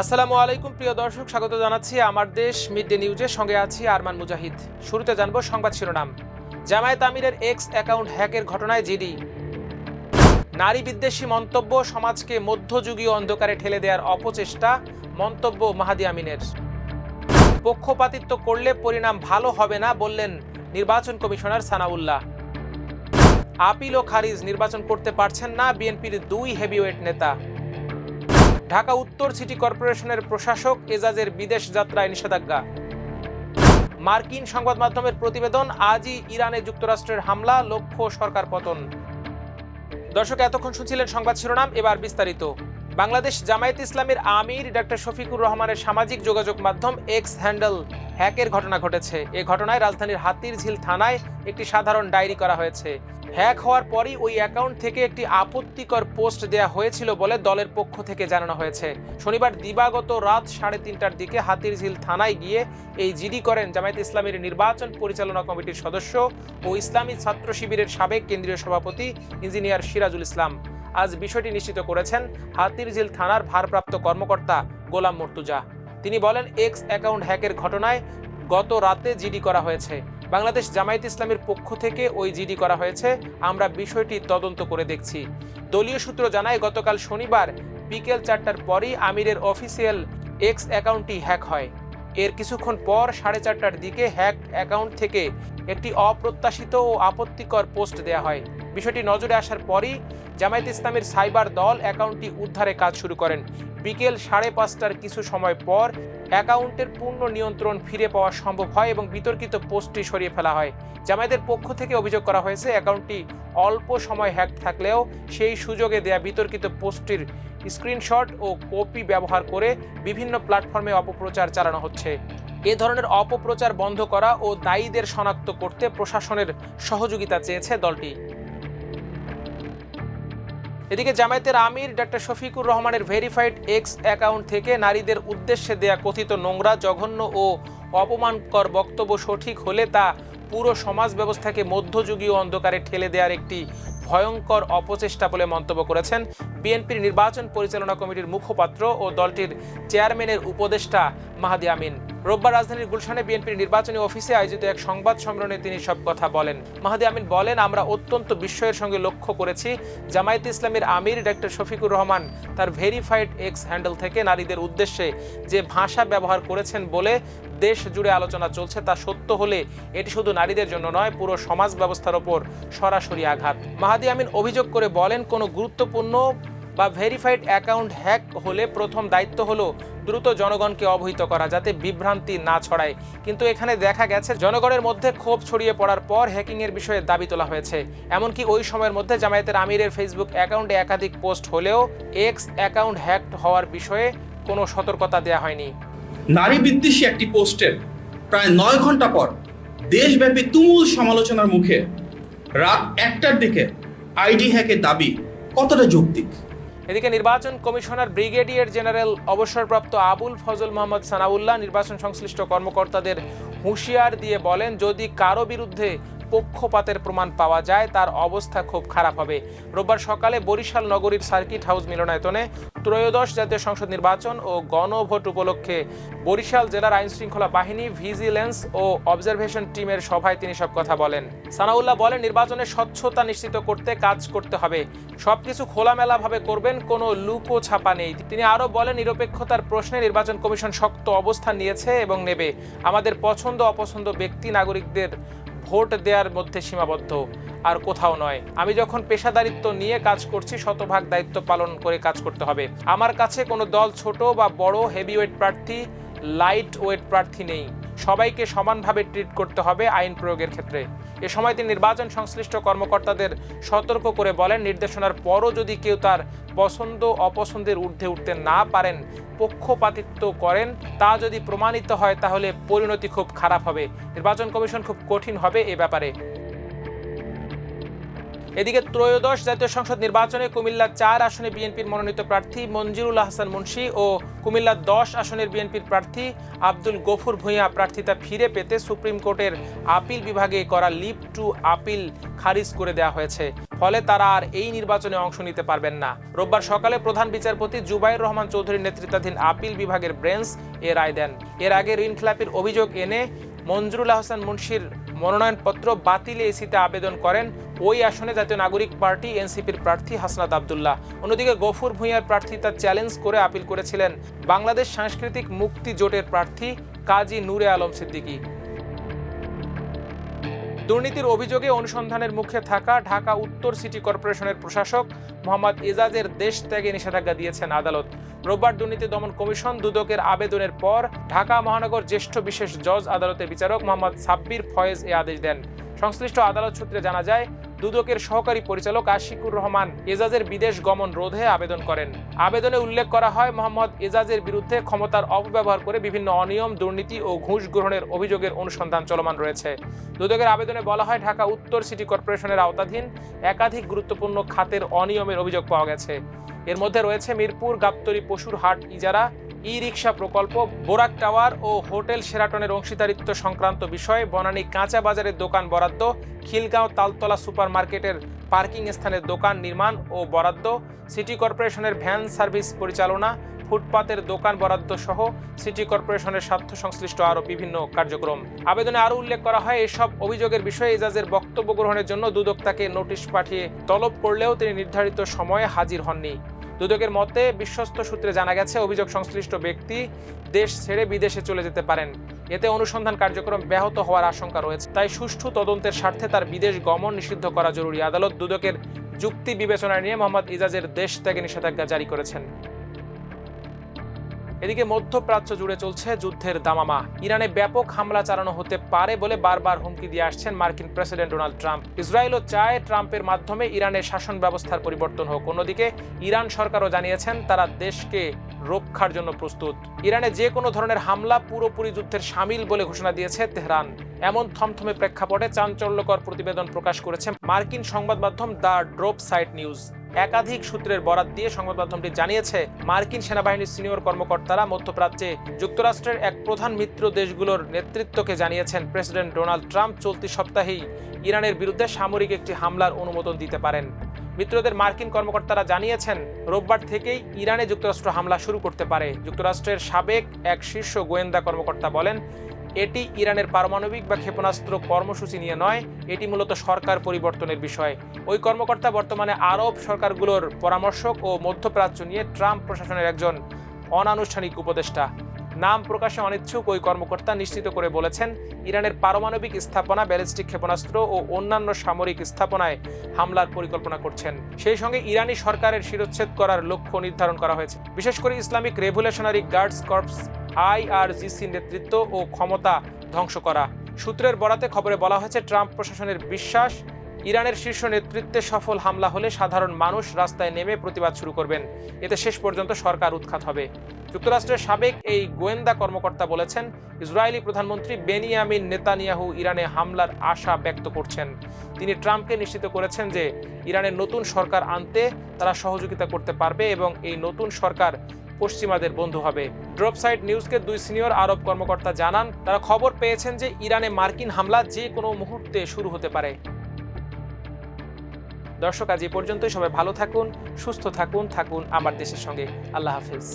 আসসালামু আলাইকুম প্রিয় দর্শক, স্বাগত জানাচ্ছি আমার দেশ মিড ডে নিউজের সঙ্গে আছি আরমান মুজাহিদ। শুরুতে জানবো সংবাদ শিরোনাম। জামায়াত আমিরের এক্স অ্যাকাউন্ট হ্যাকের ঘটনায় জিডি। নারী বিদ্বেষী মন্তব্য সমাজকে মধ্যযুগীয় অন্ধকারে ঠেলে দেওয়ার অপচেষ্টা, মন্তব্য মাহাদি আমিনের। পক্ষপাতিত্ব করলে পরিণাম ভালো হবে না বললেন নির্বাচন কমিশনার সানাউল্লাহ। আপিল ও খারিজ নির্বাচন করতে পারছেন না বিএনপির দুই হেভিওয়েট নেতা। ঢাকা উত্তর সিটি কর্পোরেশনের প্রশাসক এজাজের বিদেশ যাত্রায় নিষেধাজ্ঞা। মার্কিন সংবাদ মাধ্যমের প্রতিবেদন, আজই ইরানে যুক্তরাষ্ট্রের হামলা, লক্ষ্য সরকার পতন। দর্শক, এতক্ষণ শুনছিলেন সংবাদ শিরোনাম, এবার বিস্তারিত। বাংলাদেশ জামায়াতে ইসলামীর আমির ডক্টর শফিকুর রহমানের সামাজিক যোগাযোগ মাধ্যম এক্স হ্যান্ডেল হ্যাকের ঘটনা ঘটেছে। এ ঘটনায় রাজধানীর হাতিরঝিল থানায় একটি সাধারণ ডায়েরি করা হয়েছে। হ্যাক হওয়ার পরই ওই অ্যাকাউন্ট থেকে একটি আপত্তিকর পোস্ট দেয়া হয়েছিল বলে দলের পক্ষ থেকে জানানো হয়েছে। শনিবার দিবাগত রাত 3:30টার দিকে হাতিরঝিল থানায় গিয়ে এই জিডি করেন জামায়াতে ইসলামীর নির্বাচন পরিচালনা কমিটির সদস্য ও ইসলামী ছাত্র শিবিরের সাবেক কেন্দ্রীয় সভাপতি ইঞ্জিনিয়ার সিরাজুল ইসলাম। আজ বিষয়টি নিশ্চিত করেছেন হাতিরঝিল থানার ভারপ্রাপ্ত কর্মকর্তা গোলাম মর্তুজা। তিনি বলেন, এক্স অ্যাকাউন্ট হ্যাকের ঘটনায় গত রাতে জিডি করা হয়েছে। বাংলাদেশ জামায়াতে ইসলামীর পক্ষ থেকে ওই জিডি করা হয়েছে। আমরা বিষয়টি তদন্ত করে দেখছি। দলীয় সূত্র জানায়, গতকাল শনিবার বিকেল 4টার পরই আমিরের অফিসিয়াল এক্স অ্যাকাউন্টটি হ্যাক হয়। এর কিছুক্ষণ পর 4:30টার দিকে হ্যাক অ্যাকাউন্ট থেকে একটি অপ্রত্যাশিত ও আপত্তিকর পোস্ট দেয়া হয়। বিষয়টি নজরে আসার পরই জামায়াতে ইসলামীর সাইবার দল অ্যাকাউন্টটি উদ্ধারে কাজ শুরু করেন। বিকেল 5:30টার কিছু সময় পর অ্যাকাউন্টের পূর্ণ নিয়ন্ত্রণ ফিরে পাওয়া সম্ভব হয় এবং বিতর্কিত পোস্টটি সরিয়ে ফেলা হয়। জামায়াতের পক্ষ থেকে অভিযোগ করা হয়েছে, অ্যাকাউন্টটি অল্প সময় হ্যাক থাকলেও সেই সুযোগে দেয়া বিতর্কিত পোস্টটির স্ক্রিনশট ও কপি ব্যবহার করে বিভিন্ন প্ল্যাটফর্মে অপপ্রচার চালানো হচ্ছে। এ ধরনের অপপ্রচার বন্ধ করা ও দায়ীদের শনাক্ত করতে প্রশাসনের সহযোগিতা চেয়েছে দলটি। এদিকে জামায়াতের আমির ডক্টর শফিকুর রহমানের ভেরিফাইড এক্স অ্যাকাউন্ট থেকে নারীদের উদ্দেশ্যে দেয়া কথিত নোংরা, জঘন্য ও অপমানকর বক্তব্য সঠিক হলে তা পুরো সমাজ ব্যবস্থাকে মধ্যযুগীয় অন্ধকারে ঠেলে দেওয়ার একটি ভয়ঙ্কর অপচেষ্টা বলে মন্তব্য করেছেন বিএনপির নির্বাচন পরিচালনা কমিটির মুখপাত্র ও দলটির চেয়ারম্যানের উপদেষ্টা মাহাদি আমিন। রোববার রাজধানীর গুলশানে বিএনপির নির্বাচনী অফিসে আয়োজিত এক সংবাদ সম্মেলনে তিনি সব কথা বলেন। মাহাদি আমিন বলেন, আমরা অত্যন্ত বিস্ময়ের সঙ্গে লক্ষ্য করেছি জামায়াতে ইসলামীর আমির ডক্টর শফিকুর রহমান তার ভেরিফাইড এক্স হ্যান্ডেল থেকে নারীদের উদ্দেশ্যে যে ভাষা ব্যবহার করেছেন বলে দেশ জুড়ে আলোচনা চলছে, তা সত্য হলে এটি শুধু নারীদের জন্য নয়, পুরো সমাজ ব্যবস্থার ওপর সরাসরি আঘাত। মাহাদি আমিন অভিযোগ করে বলেন, কোনো গুরুত্বপূর্ণ বা ভেরিফাইড অ্যাকাউন্ট হ্যাক হলে প্রথম দায়িত্ব হলো দ্রুত জনগণকে অবহিত করা, যাতে বিভ্রান্তি না ছড়ায়। কিন্তু এখানে দেখা গেছে জনগণের মধ্যে ক্ষোভ ছড়িয়ে পড়ার পর হ্যাকিংয়ের বিষয়ে দাবি তোলা হয়েছে। এমনকি ওই সময়ের মধ্যে জামায়াতের আমিরের ফেসবুক অ্যাকাউন্টে একাধিক পোস্ট হলেও এক্স অ্যাকাউন্ট হ্যাক হওয়ার বিষয়ে কোনো সতর্কতা দেওয়া হয়নি। নারী বিদ্বেষী একটি পোস্টের প্রায় 9 ঘন্টা পর দেশব্যাপী তুমুল সমালোচনার মুখে রাত 1টার দিকে আইডি হ্যাকের দাবি কতটা যৌক্তিক? এদিকে নির্বাচন কমিশনার ব্রিগেডিয়ার জেনারেল অবসরপ্রাপ্ত আবুল ফজল মোহাম্মদ সানাউল্লাহ নির্বাচন সংশ্লিষ্ট কর্মকর্তাদের হুঁশিয়ার দিয়ে বলেন, যদি কারো বিরুদ্ধে পক্ষপাতের প্রমাণ পাওয়া যায় তার অবস্থা খুব খারাপ হবে। রোববার সকালে বরিশাল নগরীর সার্কিট হাউস মিলনায়তনে ত্রয়োদশ জাতীয় সংসদ নির্বাচন ও গণভোট উপলক্ষে বরিশাল জেলার আইনশৃঙ্খলা বাহিনী, ভিজিলেন্স ও অবজারভেশন টিমের সভায় তিনি সব কথা বলেন। সানাউল্লাহ বলেন, নির্বাচনের স্বচ্ছতা নিশ্চিত করতে কাজ করতে হবে, সবকিছু খোলামেলাভাবে করবেন, কোনো লুকো ছাপা নেই। তিনি আরও বলেন, নিরপেক্ষতার প্রশ্নে নির্বাচন কমিশন শক্ত অবস্থান নিয়েছে এবং নেবে। আমাদের পছন্দ অপছন্দ ব্যক্তি নাগরিকদের ভোট দেওয়ার মধ্যে সীমাবদ্ধ, আর কোথাও নয়। আমি যখন পেশাদারিত্ব নিয়ে কাজ করছি, শতভাগ দায়িত্ব পালন করে কাজ করতে হবে। আমার কাছে কোনো দল ছোট বা বড়, হেভিওয়েট প্রার্থী, লাইট ওয়েট প্রার্থী নেই। সবাইকে সমানভাবে ট্রিট করতে হবে আইন প্রয়োগের ক্ষেত্রে। এ সময় তিনি নির্বাচন সংশ্লিষ্ট কর্মকর্তাদের সতর্ক করে বলেন, নির্দেশনার পরও যদি কেউ তার পছন্দ অপছন্দের ঊর্ধ্বে উঠতে না পারেন, পক্ষপাতিত্ব করেন, তা যদি প্রমাণিত হয় তাহলে পরিণতি খুব খারাপ হবে। নির্বাচন কমিশন খুব কঠিন হবে এ ব্যাপারে। এদিকে ত্রয়োদশ জাতীয় সংসদ নির্বাচনে কুমিল্লা 4 আসনে বিএনপির মনোনীত প্রার্থী মঞ্জিরুল আহসান মুন্সি ও কুমিল্লা 10 আসনের বিএনপির প্রার্থী আব্দুল গফুর ভূঁইয়া প্রার্থিতা ফিরে পেতে সুপ্রিম কোর্টের আপিল বিভাগে করা লিভ টু আপিল খারিজ করে দেওয়া হয়েছে, ফলে তারা আর এই নির্বাচনে অংশ নিতে পারবেন না। রোববার সকালে প্রধান বিচারপতি জুবাইর রহমান চৌধুরীর নেতৃত্বাধীন আপিল বিভাগের বেঞ্চ এ রায় দেন। এর আগে ঋণ খেলাপির অভিযোগ এনে মঞ্জুরুল আহসান মুন্সির মনোনয়নপত্র বাতিলে এসিতে আবেদন করেন ওই আসনে জাতীয় নাগরিক পার্টি এনসিপির প্রার্থী হাসনাত আব্দুল্লাহ। অন্যদিকে গফুর ভূঁইয়ার প্রার্থিতা চ্যালেঞ্জ করে আপিল করেছিলেন বাংলাদেশ সাংস্কৃতিক মুক্তি জোটের প্রার্থী কাজী নূরে আলম সিদ্দিকী। দুর্নীতির অভিযোগে অনুসন্ধানের মুখে থাকা ঢাকা উত্তর সিটি কর্পোরেশনের প্রশাসক মোহাম্মদ এজাজের দেশ ত্যাগে নিষেধাজ্ঞা দিয়েছেন আদালত। রোববার দুর্নীতি দমন কমিশন দুদকের আবেদনের পর ঢাকা মহানগর জ্যেষ্ঠ বিশেষ জজ আদালতের বিচারক মোহাম্মদ সাব্বির ফয়েজ এ আদেশ দেন। সংশ্লিষ্ট আদালত সূত্রে জানা যায়, দুদকের সহকারী পরিচালক আশিকুর রহমান এজাজের বিদেশ গমন রোধে আবেদন করেন। আবেদনে উল্লেখ করা হয়, মোহাম্মদ এজাজের বিরুদ্ধে ক্ষমতার অপব্যবহার করে বিভিন্ন অনিয়ম, দুর্নীতি ও ঘুষ গ্রহণের অভিযোগের অনুসন্ধান চলমান রয়েছে। দুদকের আবেদনে বলা হয়, ঢাকা উত্তর সিটি কর্পোরেশনের আওতাধীন একাধিক গুরুত্বপূর্ণ খাতের অনিয়মের অভিযোগ পাওয়া গেছে। এর মধ্যে রয়েছে মিরপুর গাবতলী পশুর হাট ইজারা, ই রিক্সা প্রকল্প, বোরাক টাওয়ার ও হোটেল শেরাটনের অংশীদারিত্ব সংক্রান্ত বিষয়, বনানী কাঁচা বাজারের দোকান বরাদ্দ, খিলগাঁও তালতলা সুপার মার্কেটের পার্কিং স্থানের দোকান নির্মাণ ও বরাদ্দ, সিটি কর্পোরেশনের ভ্যান সার্ভিস পরিচালনা, ফুটপাতের দোকান বরাদ্দ সহ সিটি কর্পোরেশনের স্বার্থ সংশ্লিষ্ট আরও বিভিন্ন কার্যক্রম। আবেদনে আরও উল্লেখ করা হয়, এসব অভিযোগের বিষয়ে এজাজের বক্তব্য গ্রহণের জন্য দুদক তাকে নোটিশ পাঠিয়ে তলব করলেও তিনি নির্ধারিত সময়ে হাজির হননি। দুদকের মতে, বিশ্বস্ত সূত্রে জানা গেছে, অভিযোগ সংশ্লিষ্ট ব্যক্তি দেশ ছেড়ে বিদেশে চলে যেতে পারেন। এতে অনুসন্ধান কার্যক্রম ব্যাহত হওয়ার আশঙ্কা রয়েছে। তাই সুষ্ঠু তদন্তের স্বার্থে তার বিদেশ গমন নিষিদ্ধ করা জরুরি। আদালত দুদকের যুক্তি বিবেচনায় নিয়ে মোহাম্মদ এজাজের দেশ ত্যাগে নিষেধাজ্ঞা জারি করেছেন। এদিকে মধ্যপ্রাচ্য জুড়ে চলছে যুদ্ধের দামামা। ইরানে ব্যাপক হামলা চালানো হতে পারে বলে বারবার হুমকি দিয়ে আসছেন মার্কিন প্রেসিডেন্ট ডোনাল্ড ট্রাম্প। ইসরায়েলও চায় ট্রাম্পের মাধ্যমে ইরানের শাসন ব্যবস্থার পরিবর্তন হোক। অন্যদিকে ইরান সরকারও জানিয়েছেন তারা দেশকে রক্ষার জন্য প্রস্তুত। ইরানে যে কোনো ধরনের হামলা পুরোপুরি যুদ্ধের শামিল বলে ঘোষণা দিয়েছে তেহরান। এমন থমথমে প্রেক্ষাপটে চাঞ্চল্যকর প্রতিবেদন প্রকাশ করেছে মার্কিন সংবাদ মাধ্যম দ্য ড্রপ সাইট নিউজ। একাধিক সূত্রের বরাত দিয়ে সংবাদ মাধ্যমটি জানিয়েছে, মার্কিন সেনাবাহিনীর সিনিয়র কর্মকর্তারা মধ্যপ্রাচ্যে যুক্তরাষ্ট্রের এক প্রধান মিত্র দেশগুলোর নেতৃত্বকে জানিয়েছেন প্রেসিডেন্ট ডোনাল্ড ট্রাম্প চলতি সপ্তাহেই ইরানের বিরুদ্ধে সামরিক একটি হামলার অনুমোদন দিতে পারেন। মিত্রদের মার্কিন কর্মকর্তারা জানিয়েছেন, রোববার থেকেই ইরানে যুক্তরাষ্ট্র হামলা শুরু করতে পারে। যুক্তরাষ্ট্রের সাবেক এক শীর্ষ গোয়েন্দা কর্মকর্তা বলেন, এটি ইরানের পারমাণবিক বা ক্ষেপণাস্ত্র কর্মসূচি নিয়ে নয়, এটি মূলত সরকার পরিবর্তনের বিষয়। ওই কর্মকর্তা বর্তমানে আরব সরকারগুলোর পরামর্শক ও মধ্যপ্রাচ্য নিয়ে ট্রাম্প প্রশাসনের একজন অনানুষ্ঠানিক উপদেষ্টা। নাম প্রকাশে অনিচ্ছুক ওই কর্মকর্তা নিশ্চিত করে বলেছেন, ইরানের পারমাণবিক স্থাপনা, ব্যালিস্টিক ক্ষেপণাস্ত্র ও অন্যান্য সামরিক স্থাপনায় হামলার পরিকল্পনা করছেন। সেই সঙ্গে ইরানি সরকারের শিরোচ্ছেদ করার লক্ষ্য নির্ধারণ করা হয়েছে। বিশেষ করে Islamic revolutionary guards corps IRGC নেতৃত্ব ও ক্ষমতা ধ্বংস করা। সূত্রের বরাতে খবরে বলা হয়েছে, ট্রাম্প প্রশাসনের বিশ্বাস, ইরানের শীর্ষ নেতৃত্বে সফল হামলা হলে সাধারণ মানুষ রাস্তায় নেমে প্রতিবাদ শুরু করবেন। এতে শেষ পর্যন্ত সরকার উৎখাত হবে। যুক্তরাষ্ট্রের সাবেক এই গোয়েন্দা কর্মকর্তা বলেছেন, ইসরায়েলি প্রধানমন্ত্রী বেনিয়ামিন নেতানিয়াহু ইরানে হামলার আশা ব্যক্ত করছেন। তিনি ট্রাম্পকে নিশ্চিত করেছেন যে ইরানের নতুন সরকার আনতে তারা সহযোগিতা করতে পারবে এবং এই নতুন সরকার পশ্চিমাদের বন্ধু হবে। ড্রপ সাইট নিউজকে দুই সিনিয়র আরব কর্মকর্তা জানান, তারা খবর পেয়েছেন যে ইরানে মার্কিন হামলা যে কোনো মুহূর্তে শুরু হতে পারে। দর্শক, আজ এই পর্যন্তই। সবাই ভালো থাকুন, সুস্থ থাকুন আমার দেশের সঙ্গে। আল্লাহ হাফেজ।